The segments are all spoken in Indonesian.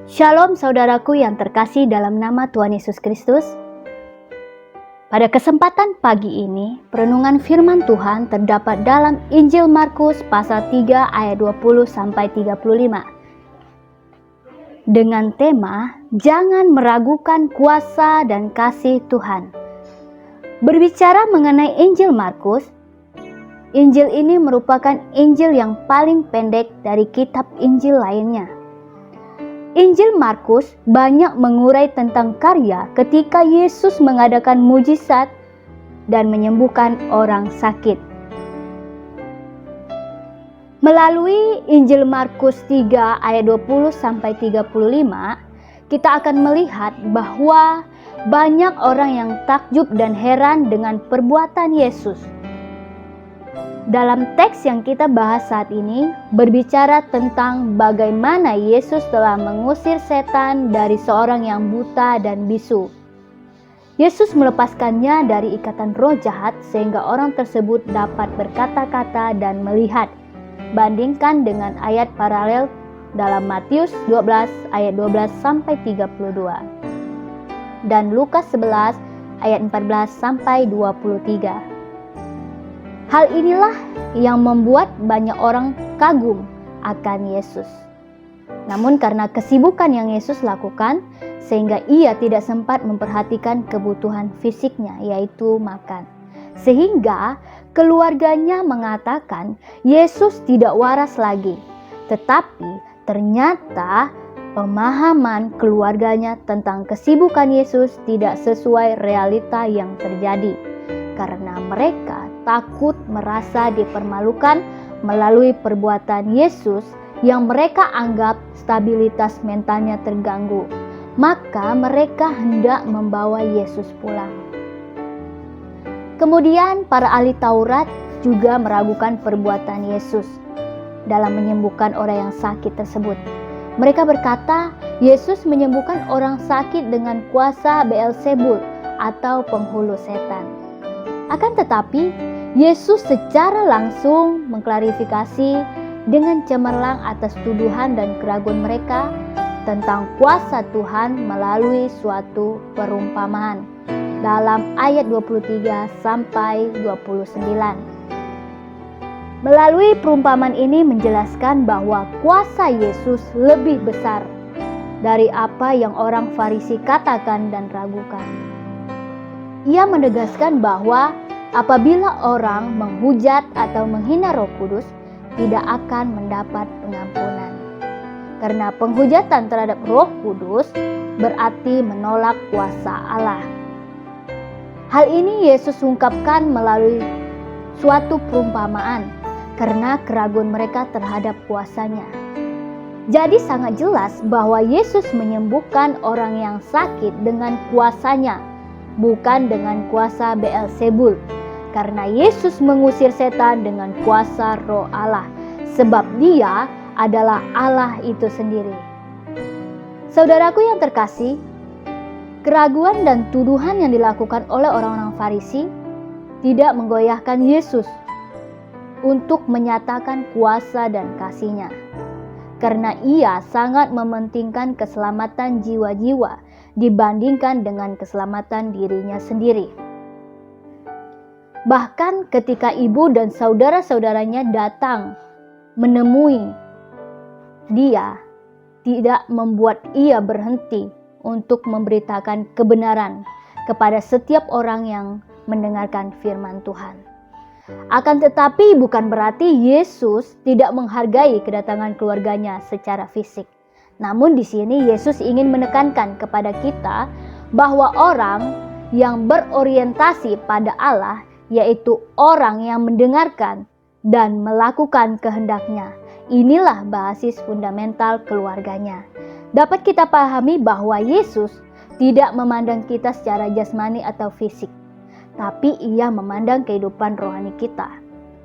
Shalom saudaraku yang terkasih dalam nama Tuhan Yesus Kristus. Pada kesempatan pagi ini, perenungan firman Tuhan terdapat dalam Injil Markus pasal 3 ayat 20-35. Dengan tema, jangan meragukan kuasa dan kasih Tuhan. Berbicara mengenai Injil Markus, Injil ini merupakan Injil yang paling pendek dari kitab Injil lainnya. Injil Markus banyak mengurai tentang karya ketika Yesus mengadakan mujizat dan menyembuhkan orang sakit. Melalui Injil Markus 3 ayat 20-35, kita akan melihat bahwa banyak orang yang takjub dan heran dengan perbuatan Yesus. Dalam teks yang kita bahas saat ini berbicara tentang bagaimana Yesus telah mengusir setan dari seorang yang buta dan bisu. Yesus melepaskannya dari ikatan roh jahat sehingga orang tersebut dapat berkata-kata dan melihat. Bandingkan dengan ayat paralel dalam Matius 12 ayat 12-32 dan Lukas 11 ayat 14-23. Hal inilah yang membuat banyak orang kagum akan Yesus. Namun karena kesibukan yang Yesus lakukan, sehingga ia tidak sempat memperhatikan kebutuhan fisiknya, yaitu makan. Sehingga keluarganya mengatakan Yesus tidak waras lagi. Tetapi ternyata pemahaman keluarganya tentang kesibukan Yesus tidak sesuai realita yang terjadi. Karena mereka takut merasa dipermalukan melalui perbuatan Yesus yang mereka anggap stabilitas mentalnya terganggu. Maka mereka hendak membawa Yesus pulang. Kemudian para ahli Taurat juga meragukan perbuatan Yesus dalam menyembuhkan orang yang sakit tersebut. Mereka berkata, Yesus menyembuhkan orang sakit dengan kuasa Beelzebul atau penghulu setan. Akan tetapi, Yesus secara langsung mengklarifikasi dengan cemerlang atas tuduhan dan keraguan mereka tentang kuasa Tuhan melalui suatu perumpamaan dalam ayat 23-29. Melalui perumpamaan ini menjelaskan bahwa kuasa Yesus lebih besar dari apa yang orang Farisi katakan dan ragukan. Ia menegaskan bahwa apabila orang menghujat atau menghina Roh Kudus, tidak akan mendapat pengampunan. Karena penghujatan terhadap Roh Kudus berarti menolak kuasa Allah. Hal ini Yesus ungkapkan melalui suatu perumpamaan karena keraguan mereka terhadap kuasanya. Jadi sangat jelas bahwa Yesus menyembuhkan orang yang sakit dengan kuasanya, bukan dengan kuasa Beelzebul, karena Yesus mengusir setan dengan kuasa Roh Allah, sebab Dia adalah Allah itu sendiri. Saudaraku yang terkasih, keraguan dan tuduhan yang dilakukan oleh orang-orang Farisi tidak menggoyahkan Yesus untuk menyatakan kuasa dan kasih-Nya, karena Ia sangat mementingkan keselamatan jiwa-jiwa dibandingkan dengan keselamatan dirinya sendiri. Bahkan ketika ibu dan saudara-saudaranya datang menemui Dia, tidak membuat Ia berhenti untuk memberitakan kebenaran kepada setiap orang yang mendengarkan firman Tuhan. Akan tetapi bukan berarti Yesus tidak menghargai kedatangan keluarganya secara fisik. Namun di sini Yesus ingin menekankan kepada kita bahwa orang yang berorientasi pada Allah, yaitu orang yang mendengarkan dan melakukan kehendak-Nya, inilah basis fundamental keluarganya. Dapat kita pahami bahwa Yesus tidak memandang kita secara jasmani atau fisik, tapi Ia memandang kehidupan rohani kita.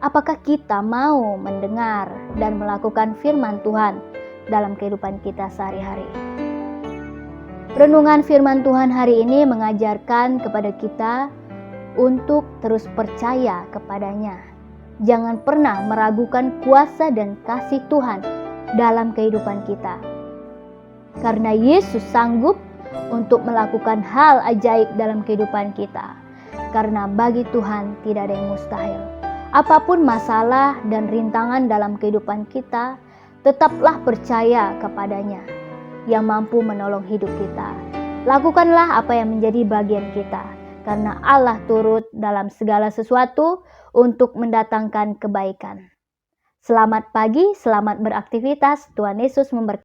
Apakah kita mau mendengar dan melakukan firman Tuhan dalam kehidupan kita sehari-hari? Renungan firman Tuhan hari ini mengajarkan kepada kita untuk terus percaya kepadanya. Jangan pernah meragukan kuasa dan kasih Tuhan dalam kehidupan kita. karena Yesus sanggup untuk melakukan hal ajaib dalam kehidupan kita. Karena bagi Tuhan tidak ada yang mustahil. Apapun masalah dan rintangan dalam kehidupan kita, tetaplah percaya kepadanya yang mampu menolong hidup kita. Lakukanlah apa yang menjadi bagian kita, karena Allah turut dalam segala sesuatu untuk mendatangkan kebaikan. Selamat pagi, selamat beraktivitas. Tuhan Yesus memberkati.